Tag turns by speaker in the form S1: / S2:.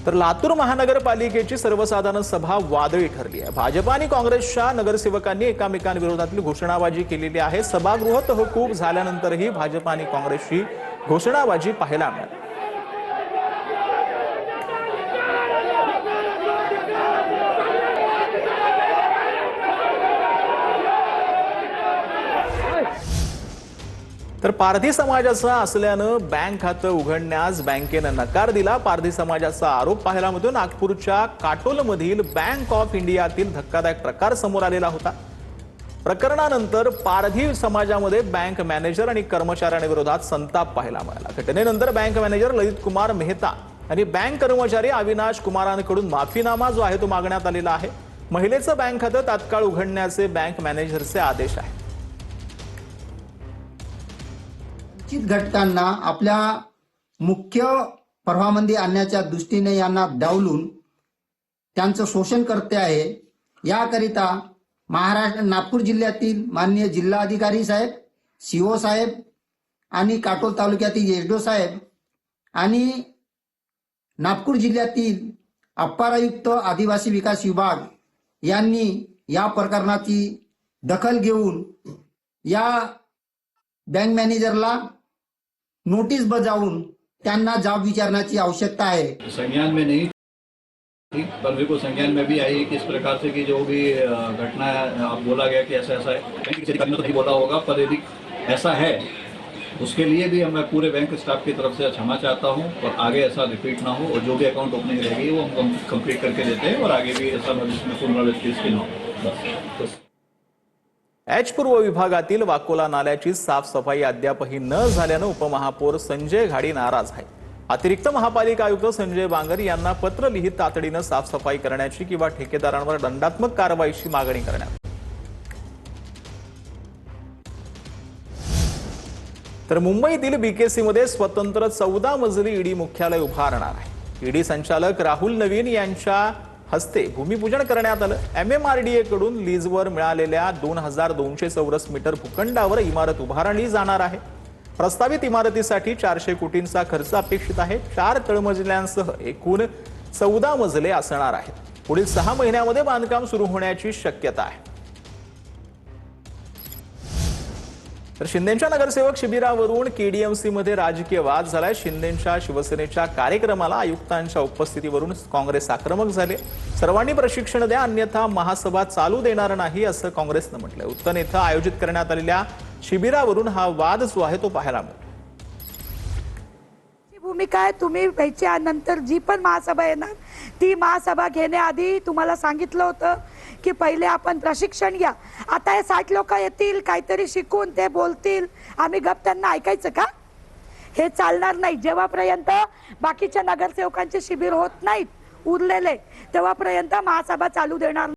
S1: तर लातूर महानगरपालिकेची सर्वसाधारण सभा वादळी ठरली आहे। भाजप आणि काँग्रेसच्या नगरसेवकांनी एकमेकांविरोधातील घोषणाबाजी केलेली आहे। सभागृह तहकूब झाल्यानंतरही भाजप आणि काँग्रेसची घोषणाबाजी पाहायला मिळाली। तर पारधी समाजाचा असल्यानं बँक खातं उघडण्यास बँकेनं नकार दिला। पारधी समाजाचा आरोप पाहायला मिळतो। नागपूरच्या काटोलमधील बँक ऑफ इंडियातील धक्कादायक प्रकार समोर आलेला होता। प्रकरणानंतर पारधी समाजामध्ये बँक मॅनेजर आणि कर्मचाऱ्यांविरोधात संताप पाहायला मिळाला। घटनेनंतर बँक मॅनेजर ललित कुमार मेहता आणि बँक कर्मचारी अविनाश कुमारांकडून माफीनामा जो आहे तो मागण्यात आलेला आहे। महिलेचं बँक खातं तात्काळ उघडण्याचे बँक मॅनेजरचे आदेश आहेत।
S2: घटकांना आपल्या मुख्य प्रवाहामध्ये आणण्याच्या दृष्टीने यांना डावलून त्यांचं शोषण करते आहे। याकरिता नागपूर जिल्ह्यातील माननीय जिल्हाधिकारी साहेब, सीओ साहेब आणि काटोल तालुक्यातील एसडीओ साहेब आणि नागपूर जिल्ह्यातील अप्पर आयुक्त आदिवासी विकास विभाग यांनी या प्रकरणाची दखल घेऊन या बँक मॅनेजरला नोटिस बजावून त्यांना जाब विचारण्याची आवश्यकता है।
S3: संज्ञान में नहीं पर मेरे को संज्ञान में भी आई कि इस प्रकार से कि जो भी घटना आप बोला गया कि ऐसा ऐसा है, बैंक किसी अधिकारी ने तो नहीं बोला होगा, पर यदि ऐसा है उसके लिए भी मैं पूरे बैंक स्टाफ की तरफ से क्षमा चाहता हूं और आगे ऐसा रिपीट ना हो और जो भी अकाउंट ओपनिंग रहेगी वो हम कंप्लीट करके देते हैं और आगे भी ऐसा भविष्य में पुनरावृत्ति इसकी ना हो। बस
S1: एच पूर्व विभागातील वाकोला नाल्याची साफसफाई अद्यापही न झाल्यानं उपमहापौर संजय घाडी नाराज आहे। अतिरिक्त महापालिका आयुक्त संजय बांगर यांना पत्र लिहित तातडीनं साफसफाई करण्याची किंवा ठेकेदारांवर दंडात्मक कारवाईची मागणी करण्यात। तर मुंबईतील बीकेसी मध्ये स्वतंत्र 14 मजली ईडी मुख्यालय उभारणार आहे। ईडी संचालक राहुल नवीन यांच्या हस्ते भूमिपूजन करण्यात आलं। एमएमआरडीए कडून लीजवर मिळालेल्या 2200 चौरस मीटर भूखंडावर इमारत उभारली जाणार आहे। प्रस्तावित इमारतीसाठी 400 कोटींचा खर्च अपेक्षित आहे। 4 तळमजल्यांसह एकूण 14 मजले असणार आहेत। पुढील 6 महिन्यांमध्ये बांधकाम सुरू होण्याची शक्यता आहे। तर शिंदेच्या नगरसेवक शिबिरावरून केडीएमसी मध्ये राजकीय वाद झालाय। शिंदेच्या शिवसेनेच्या कार्यक्रमाला आयुक्तांच्या उपस्थितीवरून काँग्रेस आक्रमक झाले। सर्वांनी प्रशिक्षण द्या अन्यथा महासभा चालू देणार नाही असं काँग्रेसनं म्हटलंय। उत्तन येथे आयोजित करण्यात आलेल्या शिबिरावरून हा वाद जो आहे तो पाहायला मिळतो।
S4: भूमिका आहे तुम्ही व्हायच्यानंतर जी पण महासभा येणार ती महासभा घेण्याआधी तुम्हाला सांगितलं होतं की पहिले आपण प्रशिक्षण घ्या। आता हे 60 लोक येतील काहीतरी शिकून ते बोलतील, आम्ही गप त्यांना ऐकायचं का? हे चालणार नाही। जेव्हापर्यंत बाकीच्या नगरसेवकांचे शिबिर होत नाहीत उरलेले तेव्हापर्यंत महासभा चालू देणार